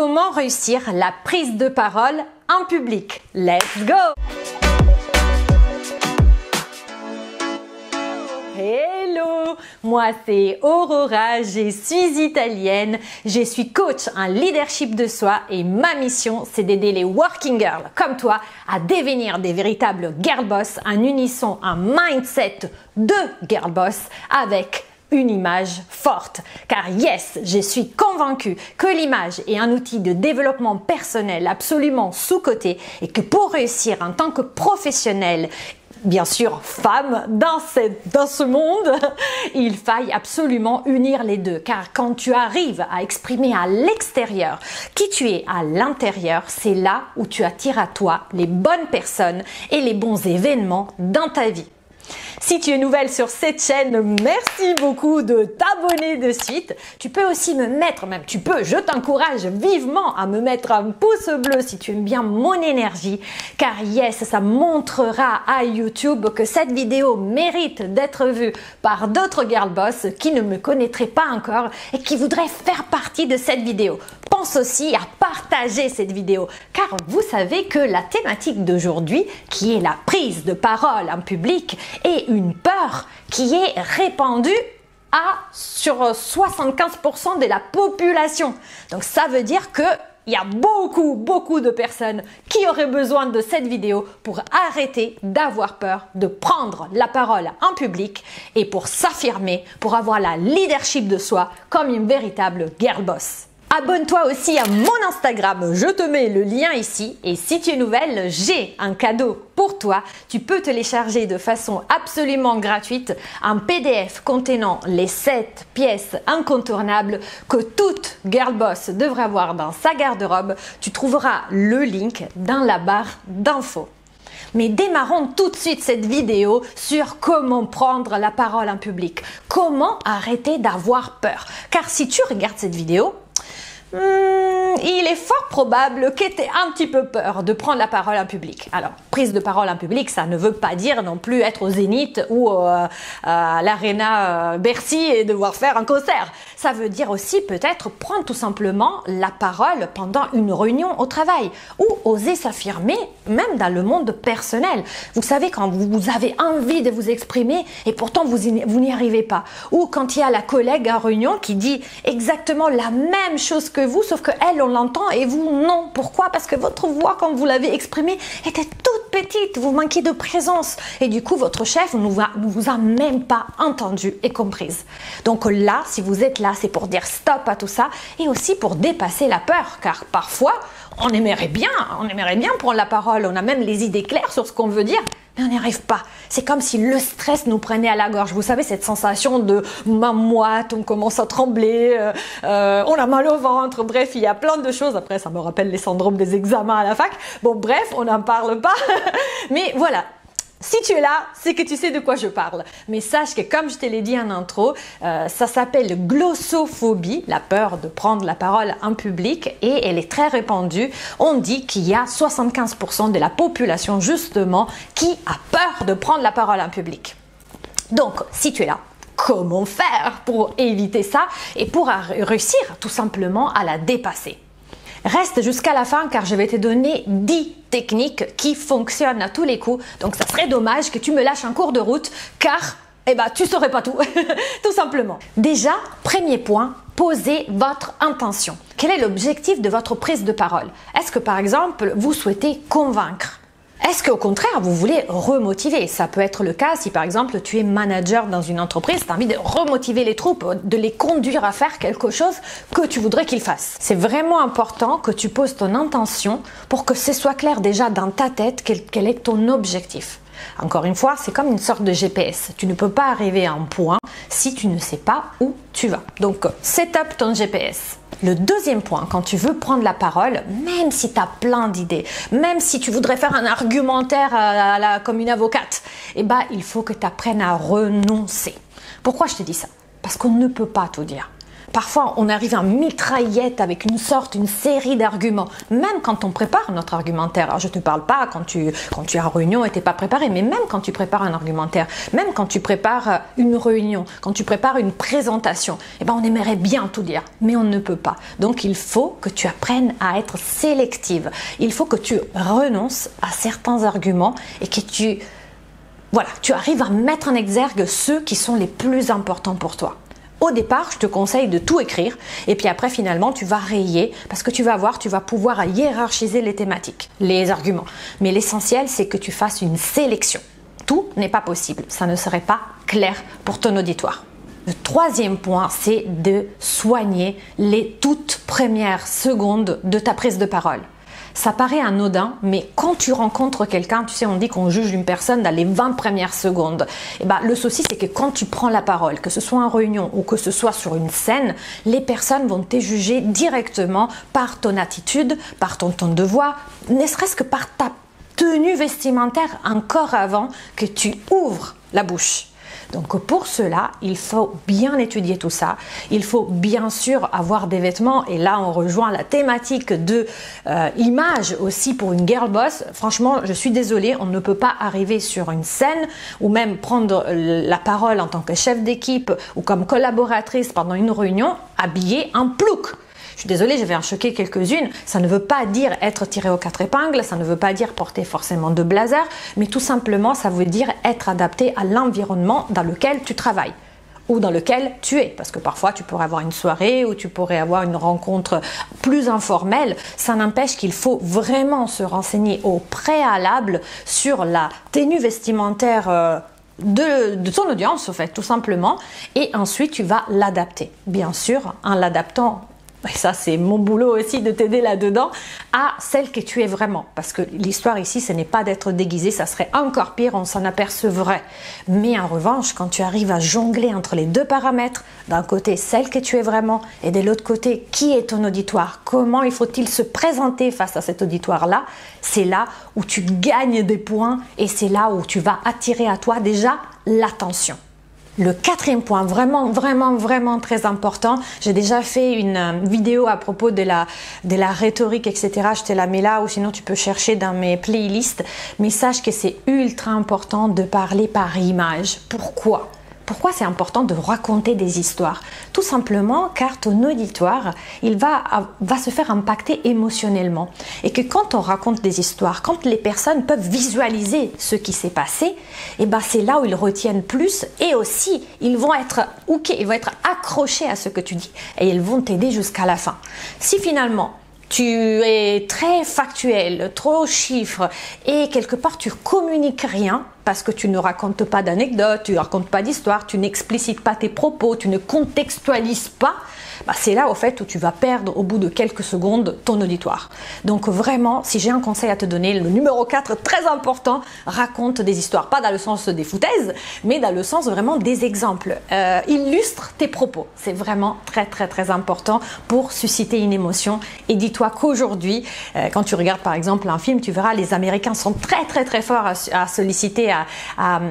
Comment réussir la prise de parole en public? Let's go! Hello, moi c'est Aurora, je suis italienne, je suis coach en leadership de soi et ma mission c'est d'aider les working girls comme toi à devenir des véritables girl boss en unissant un mindset de girl boss avec une image forte. Car yes, je suis convaincue que l'image est un outil de développement personnel absolument sous-coté et que pour réussir en tant que professionnel, bien sûr femme dans ce monde, il faille absolument unir les deux. Car quand tu arrives à exprimer à l'extérieur qui tu es à l'intérieur, c'est là où tu attires à toi les bonnes personnes et les bons événements dans ta vie. Si tu es nouvelle sur cette chaîne, merci beaucoup de t'abonner de suite. Tu peux aussi me mettre, je t'encourage vivement à me mettre un pouce bleu si tu aimes bien mon énergie. Car yes, ça montrera à YouTube que cette vidéo mérite d'être vue par d'autres girl boss qui ne me connaîtraient pas encore et qui voudraient faire partie de cette vidéo. Pense aussi à partager cette vidéo car vous savez que la thématique d'aujourd'hui qui est la prise de parole en public est une peur qui est répandue sur 75% de la population. Donc ça veut dire que il y a beaucoup de personnes qui auraient besoin de cette vidéo pour arrêter d'avoir peur de prendre la parole en public et pour s'affirmer, pour avoir la leadership de soi comme une véritable girl boss. Abonne-toi aussi à mon Instagram, je te mets le lien ici et si tu es nouvelle, j'ai un cadeau pour toi. Tu peux télécharger de façon absolument gratuite un PDF contenant les 7 pièces incontournables que toute girl boss devrait avoir dans sa garde-robe. Tu trouveras le link dans la barre d'infos. Mais démarrons tout de suite cette vidéo sur comment prendre la parole en public. Comment arrêter d'avoir peur. Car si tu regardes cette vidéo, il est fort probable que tu aies un petit peu peur de prendre la parole en public. Alors, prise de parole en public, ça ne veut pas dire non plus être au Zénith ou à l'Arena Bercy et devoir faire un concert. Ça veut dire aussi peut-être prendre tout simplement la parole pendant une réunion au travail ou oser s'affirmer même dans le monde personnel. Vous savez, quand vous avez envie de vous exprimer et pourtant vous n'y arrivez pas. Ou quand il y a la collègue en réunion qui dit exactement la même chose que vous, sauf que elle, on l'entend et vous, non. Pourquoi? Parce que votre voix, quand vous l'avez exprimée, était toute petite. Vous manquez de présence. Et du coup, votre chef ne vous a même pas entendu et comprise. Donc là, si vous êtes là, c'est pour dire stop à tout ça et aussi pour dépasser la peur. Car parfois, on aimerait bien prendre la parole. On a même les idées claires sur ce qu'on veut dire. Mais on n'y arrive pas. C'est comme si le stress nous prenait à la gorge. Vous savez, cette sensation de main moite, on commence à trembler, on a mal au ventre. Bref, il y a plein de choses. Après, ça me rappelle les syndromes des examens à la fac. Bon, bref, on n'en parle pas. Mais voilà. Si tu es là, c'est que tu sais de quoi je parle. Mais sache que comme je te l'ai dit en intro, ça s'appelle glossophobie, la peur de prendre la parole en public et elle est très répandue. On dit qu'il y a 75% de la population justement qui a peur de prendre la parole en public. Donc, si tu es là, comment faire pour éviter ça et pour réussir tout simplement à la dépasser? Reste jusqu'à la fin car je vais te donner 10 techniques qui fonctionnent à tous les coups. Donc ça serait dommage que tu me lâches en cours de route car tu saurais pas tout, tout simplement. Déjà, premier point, posez votre intention. Quel est l'objectif de votre prise de parole? Est-ce que par exemple, vous souhaitez convaincre? Est-ce qu'au contraire, vous voulez remotiver? Ça peut être le cas si par exemple tu es manager dans une entreprise, tu as envie de remotiver les troupes, de les conduire à faire quelque chose que tu voudrais qu'ils fassent. C'est vraiment important que tu poses ton intention pour que ce soit clair déjà dans ta tête quel est ton objectif. Encore une fois, c'est comme une sorte de GPS. Tu ne peux pas arriver à un point si tu ne sais pas où tu vas. Donc, set up ton GPS. Le deuxième point, quand tu veux prendre la parole, même si tu as plein d'idées, même si tu voudrais faire un argumentaire comme une avocate, il faut que tu apprennes à renoncer. Pourquoi je te dis ça? Parce qu'on ne peut pas tout dire. Parfois, on arrive en mitraillette avec une série d'arguments. Même quand on prépare notre argumentaire. Alors, je ne te parle pas quand tu es en réunion et tu n'es pas préparé, mais même quand tu prépares un argumentaire, même quand tu prépares une réunion, quand tu prépares une présentation, eh ben, on aimerait bien tout dire, mais on ne peut pas. Donc, il faut que tu apprennes à être sélective. Il faut que tu renonces à certains arguments et que tu arrives à mettre en exergue ceux qui sont les plus importants pour toi. Au départ, je te conseille de tout écrire et puis après finalement tu vas rayer parce que tu vas pouvoir hiérarchiser les thématiques, les arguments. Mais l'essentiel, c'est que tu fasses une sélection. Tout n'est pas possible, ça ne serait pas clair pour ton auditoire. Le troisième point, c'est de soigner les toutes premières secondes de ta prise de parole. Ça paraît anodin, mais quand tu rencontres quelqu'un, tu sais, on dit qu'on juge une personne dans les 20 premières secondes. Et ben, le souci, c'est que quand tu prends la parole, que ce soit en réunion ou que ce soit sur une scène, les personnes vont te juger directement par ton attitude, par ton ton de voix, ne serait-ce que par ta tenue vestimentaire encore avant que tu ouvres la bouche. Donc pour cela, il faut bien étudier tout ça. Il faut bien sûr avoir des vêtements. Et là, on rejoint la thématique de image aussi pour une girl boss. Franchement, je suis désolée, on ne peut pas arriver sur une scène ou même prendre la parole en tant que chef d'équipe ou comme collaboratrice pendant une réunion habillée en plouc. Je suis désolée, je vais en choquer quelques-unes. Ça ne veut pas dire être tiré aux quatre épingles, ça ne veut pas dire porter forcément de blazer, mais tout simplement, ça veut dire être adapté à l'environnement dans lequel tu travailles ou dans lequel tu es. Parce que parfois, tu pourrais avoir une soirée ou tu pourrais avoir une rencontre plus informelle. Ça n'empêche qu'il faut vraiment se renseigner au préalable sur la tenue vestimentaire de ton audience, en fait, tout simplement. Et ensuite, tu vas l'adapter. Bien sûr, en l'adaptant, et ça c'est mon boulot aussi de t'aider là-dedans, à celle que tu es vraiment. Parce que l'histoire ici, ce n'est pas d'être déguisé, ça serait encore pire, on s'en apercevrait. Mais en revanche, quand tu arrives à jongler entre les deux paramètres, d'un côté celle que tu es vraiment et de l'autre côté qui est ton auditoire, comment il faut-il se présenter face à cet auditoire-là, c'est là où tu gagnes des points et c'est là où tu vas attirer à toi déjà l'attention. Le quatrième point, vraiment très important, j'ai déjà fait une vidéo à propos de la rhétorique, etc. Je te la mets là ou sinon tu peux chercher dans mes playlists. Mais sache que c'est ultra important de parler par image. Pourquoi ? Pourquoi c'est important de raconter des histoires? Tout simplement car ton auditoire, il va se faire impacter émotionnellement. Et que quand on raconte des histoires, quand les personnes peuvent visualiser ce qui s'est passé, et ben c'est là où ils retiennent plus et aussi ils vont être hookés, ils vont être accrochés à ce que tu dis et ils vont t'aider jusqu'à la fin. Si finalement tu es très factuel, trop chiffres et quelque part tu communiques rien parce que tu ne racontes pas d'anecdotes, tu ne racontes pas d'histoire, tu n'explicites pas tes propos, tu ne contextualises pas, bah c'est là au fait où tu vas perdre au bout de quelques secondes ton auditoire. Donc vraiment, si j'ai un conseil à te donner, le numéro 4, très important, raconte des histoires. Pas dans le sens des foutaises, mais dans le sens vraiment des exemples. Illustre tes propos. C'est vraiment très important pour susciter une émotion. Et dis-toi qu'aujourd'hui, quand tu regardes par exemple un film, tu verras les Américains sont très forts à solliciter, à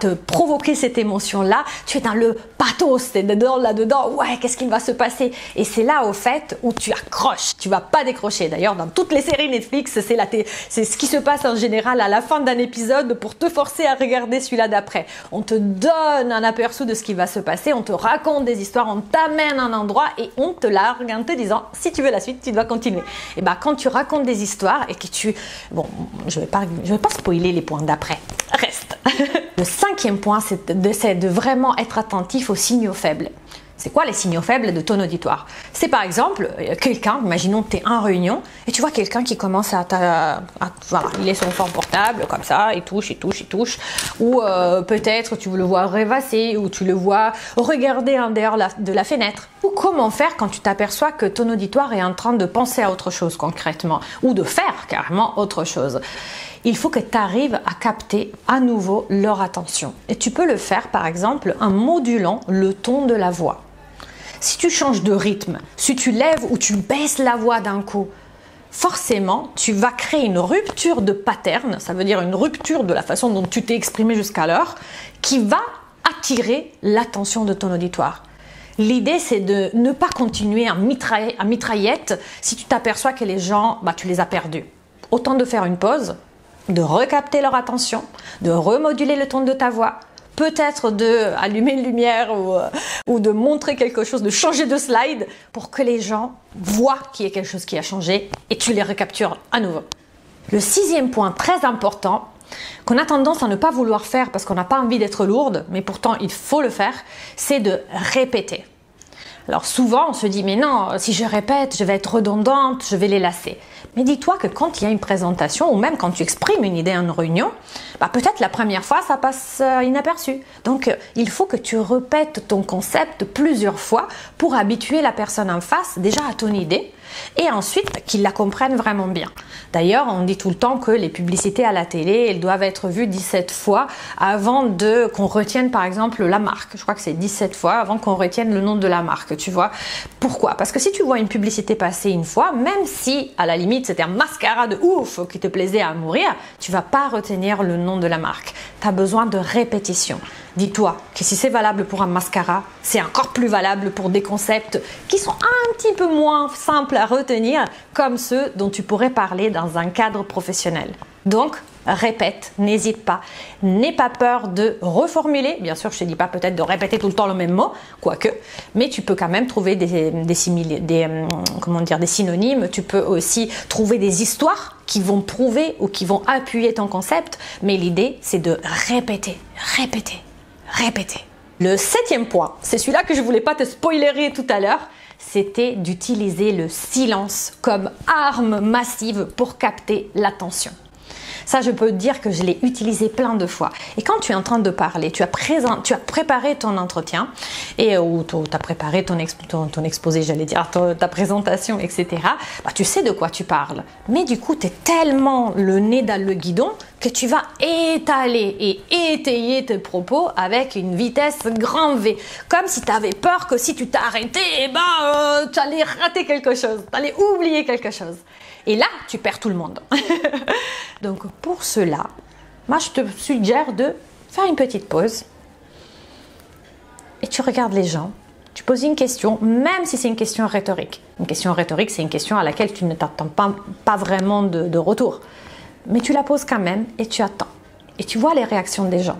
te provoquer cette émotion-là. Tu es dans le pathos, tu es là-dedans, ouais, qu'est-ce qu'il va se passer? Et c'est là au fait où tu accroches, tu vas pas décrocher. D'ailleurs, dans toutes les séries Netflix, c'est ce qui se passe en général à la fin d'un épisode pour te forcer à regarder celui-là d'après. On te donne un aperçu de ce qui va se passer, on te raconte des histoires, on t'amène à un endroit et on te largue en te disant si tu veux la suite, tu dois continuer. Et ben quand tu racontes des histoires et que bon, je vais pas spoiler les points d'après. Reste. Le cinquième point, c'est de vraiment être attentif aux signaux faibles. C'est quoi les signaux faibles de ton auditoire? C'est par exemple quelqu'un, imaginons que tu es en réunion et tu vois quelqu'un qui commence voilà, il est sur son portable comme ça, il touche, ou peut-être tu le vois rêvasser ou tu le vois regarder en dehors de la fenêtre. Ou comment faire quand tu t'aperçois que ton auditoire est en train de penser à autre chose concrètement ou de faire carrément autre chose. Il faut que tu arrives à capter à nouveau leur attention. Et tu peux le faire par exemple en modulant le ton de la voix. Si tu changes de rythme, si tu lèves ou tu baisses la voix d'un coup, forcément, tu vas créer une rupture de pattern, ça veut dire une rupture de la façon dont tu t'es exprimé jusqu'alors, qui va attirer l'attention de ton auditoire. L'idée, c'est de ne pas continuer à mitraillette si tu t'aperçois que les gens, tu les as perdus. Autant de faire une pause, de recapter leur attention, de remoduler le ton de ta voix, peut-être d'allumer une lumière ou de montrer quelque chose, de changer de slide pour que les gens voient qu'il y a quelque chose qui a changé et tu les recaptures à nouveau. Le 6e point très important, qu'on a tendance à ne pas vouloir faire parce qu'on n'a pas envie d'être lourde, mais pourtant il faut le faire, c'est de répéter. Alors souvent on se dit mais non, si je répète, je vais être redondante, je vais les lasser. Mais dis-toi que quand il y a une présentation ou même quand tu exprimes une idée en réunion, peut-être la première fois ça passe inaperçu. Donc il faut que tu répètes ton concept plusieurs fois pour habituer la personne en face déjà à ton idée et ensuite qu'ils la comprennent vraiment bien. D'ailleurs, on dit tout le temps que les publicités à la télé, elles doivent être vues 17 fois avant qu'on retienne par exemple la marque. Je crois que c'est 17 fois avant qu'on retienne le nom de la marque, tu vois. Pourquoi? Parce que si tu vois une publicité passer une fois, même si à la limite c'était un mascara de ouf qui te plaisait à mourir, tu vas pas retenir le nom de la marque. Tu as besoin de répétition. Dis-toi que si c'est valable pour un mascara, c'est encore plus valable pour des concepts qui sont un petit peu moins simples à retenir, comme ceux dont tu pourrais parler dans un cadre professionnel. Donc, répète, n'hésite pas. N'aie pas peur de reformuler. Bien sûr, je ne te dis pas peut-être de répéter tout le temps le même mot, quoique, mais tu peux quand même trouver des synonymes. Tu peux aussi trouver des histoires qui vont prouver ou qui vont appuyer ton concept. Mais l'idée, c'est de répéter, répéter, répéter. Le 7e point, c'est celui-là que je ne voulais pas te spoilerer tout à l'heure, c'était d'utiliser le silence comme arme massive pour capter l'attention. Ça, je peux te dire que je l'ai utilisé plein de fois. Et quand tu es en train de parler, tu as préparé ton entretien ou tu as préparé ton exposé, j'allais dire, ta présentation, etc. Tu sais de quoi tu parles. Mais du coup, tu es tellement le nez dans le guidon que tu vas étaler et étayer tes propos avec une vitesse grand V. Comme si tu avais peur que si tu t'arrêtais, tu allais rater quelque chose, tu allais oublier quelque chose. Et là, tu perds tout le monde. Donc pour cela, moi je te suggère de faire une petite pause et tu regardes les gens, tu poses une question, même si c'est une question rhétorique. Une question rhétorique, c'est une question à laquelle tu ne t'attends pas vraiment de retour. Mais tu la poses quand même et tu attends. Et tu vois les réactions des gens.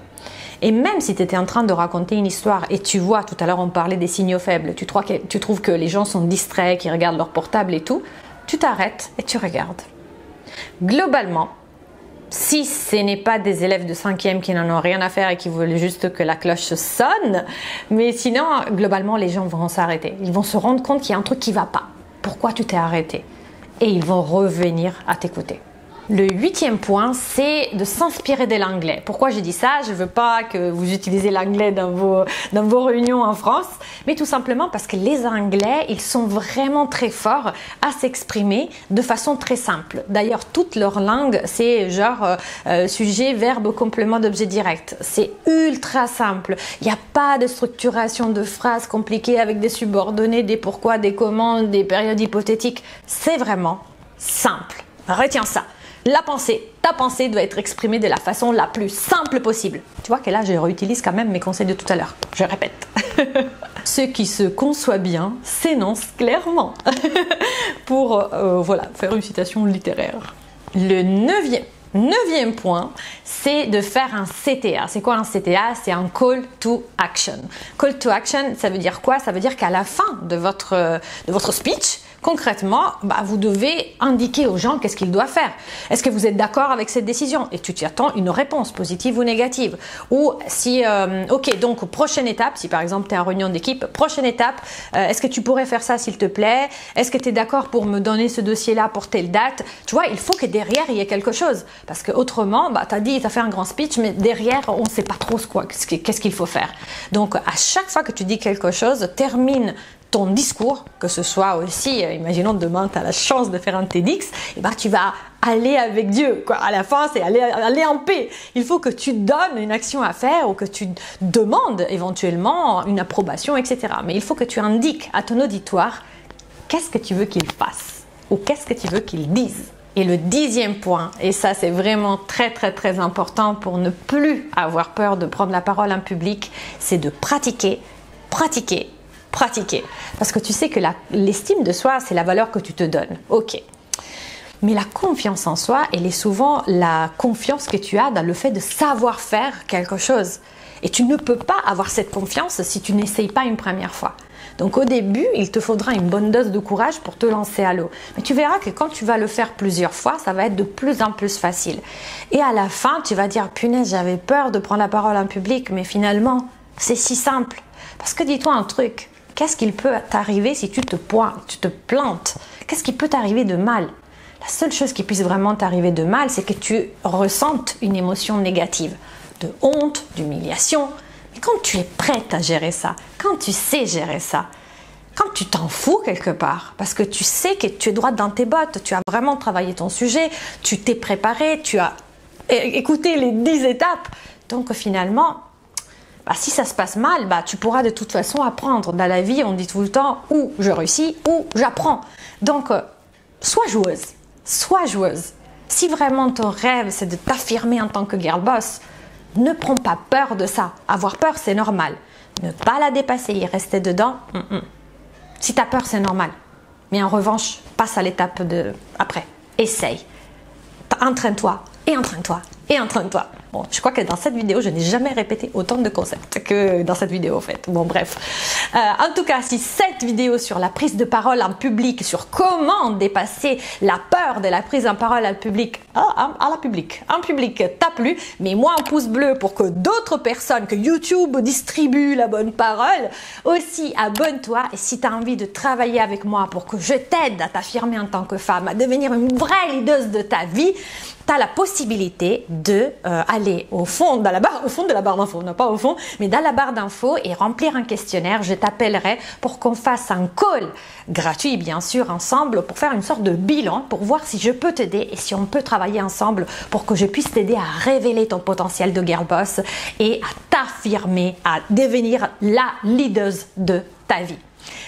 Et même si tu étais en train de raconter une histoire et tu vois, tout à l'heure on parlait des signaux faibles, tu trouves que les gens sont distraits, qu'ils regardent leur portable et tout, tu t'arrêtes et tu regardes. Globalement, si ce n'est pas des élèves de 5e qui n'en ont rien à faire et qui veulent juste que la cloche sonne, mais sinon, globalement, les gens vont s'arrêter. Ils vont se rendre compte qu'il y a un truc qui ne va pas. Pourquoi tu t'es arrêté? Et ils vont revenir à t'écouter. Le 8e point, c'est de s'inspirer de l'anglais. Pourquoi j'ai dit ça? Je ne veux pas que vous utilisez l'anglais dans vos réunions en France, mais tout simplement parce que les Anglais, ils sont vraiment très forts à s'exprimer de façon très simple. D'ailleurs, toute leur langue, c'est genre sujet, verbe, complément d'objet direct. C'est ultra simple. Il n'y a pas de structuration de phrases compliquées avec des subordonnés, des pourquoi, des comment, des périodes hypothétiques. C'est vraiment simple. Retiens ça. Ta pensée doit être exprimée de la façon la plus simple possible. Tu vois que là, je réutilise quand même mes conseils de tout à l'heure. Je répète. Ce qui se conçoit bien s'énonce clairement. Pour faire une citation littéraire. Le 9e point, c'est de faire un CTA. C'est quoi un CTA? C'est un Call to Action. Call to Action, ça veut dire quoi? Ça veut dire qu'à la fin de votre speech, concrètement, vous devez indiquer aux gens qu'est-ce qu'ils doivent faire. Est-ce que vous êtes d'accord avec cette décision? Et tu t'y attends une réponse positive ou négative. Ou si, ok, donc prochaine étape, si par exemple tu es en réunion d'équipe, prochaine étape, est-ce que tu pourrais faire ça s'il te plaît? Est-ce que tu es d'accord pour me donner ce dossier-là pour telle date? Tu vois, il faut que derrière il y ait quelque chose. Parce que autrement, tu as fait un grand speech, mais derrière, on ne sait pas trop qu'est-ce qu'il faut faire. Donc à chaque fois que tu dis quelque chose, termine ton discours, que ce soit aussi, imaginons demain tu as la chance de faire un TEDx, et tu vas aller avec Dieu, quoi. À la fin, c'est aller en paix. Il faut que tu donnes une action à faire ou que tu demandes éventuellement une approbation, etc. Mais il faut que tu indiques à ton auditoire qu'est-ce que tu veux qu'il fasse ou qu'est-ce que tu veux qu'il dise. Et le 10e point, et ça c'est vraiment très très très important pour ne plus avoir peur de prendre la parole en public, c'est de pratiquer, pratiquer, pratiquer. Parce que tu sais que l'estime de soi, c'est la valeur que tu te donnes. Ok. Mais la confiance en soi, elle est souvent la confiance que tu as dans le fait de savoir faire quelque chose. Et tu ne peux pas avoir cette confiance si tu n'essayes pas une première fois. Donc au début, il te faudra une bonne dose de courage pour te lancer à l'eau. Mais tu verras que quand tu vas le faire plusieurs fois, ça va être de plus en plus facile. Et à la fin, tu vas dire, punaise, j'avais peur de prendre la parole en public, mais finalement, c'est si simple. Parce que dis-toi un truc, qu'est-ce qu'il peut t'arriver si tu te plantes? Qu'est-ce qui peut t'arriver de mal? La seule chose qui puisse vraiment t'arriver de mal, c'est que tu ressentes une émotion négative. De honte, d'humiliation. Mais quand tu es prête à gérer ça, quand tu sais gérer ça, quand tu t'en fous quelque part, parce que tu sais que tu es droite dans tes bottes, tu as vraiment travaillé ton sujet, tu t'es préparé, tu as écouté les 10 étapes. Donc finalement, si ça se passe mal, tu pourras de toute façon apprendre. Dans la vie, on dit tout le temps ou je réussis ou j'apprends. Donc, sois joueuse, sois joueuse. Si vraiment ton rêve, c'est de t'affirmer en tant que girl boss, ne prends pas peur de ça. Avoir peur, c'est normal. Ne pas la dépasser et rester dedans, Si tu as peur, c'est normal. Mais en revanche, passe à l'étape après. Essaye. Entraîne-toi et entraîne-toi et entraîne-toi. Bon, je crois que dans cette vidéo, je n'ai jamais répété autant de concepts que dans cette vidéo en fait. Bon, bref. En tout cas, si cette vidéo sur la prise de parole en public, sur comment dépasser la peur de la prise en parole en public, en public t'a plu, mets-moi un pouce bleu pour que d'autres personnes, que YouTube distribue la bonne parole. Aussi, abonne-toi et si tu as envie de travailler avec moi pour que je t'aide à t'affirmer en tant que femme, à devenir une vraie leader de ta vie, tu as la possibilité de aller au fond de la barre d'infos, non pas au fond, mais dans la barre d'infos et remplir un questionnaire. Je t'appellerai pour qu'on fasse un call gratuit, bien sûr, ensemble, pour faire une sorte de bilan, pour voir si je peux t'aider et si on peut travailler ensemble pour que je puisse t'aider à révéler ton potentiel de girl boss et à t'affirmer, à devenir la leader de ta vie.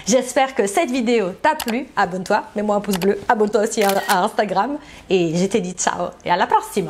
J'espère que cette vidéo t'a plu. Abonne-toi, mets-moi un pouce bleu, abonne-toi aussi à Instagram et je te dis ciao et à la prochaine.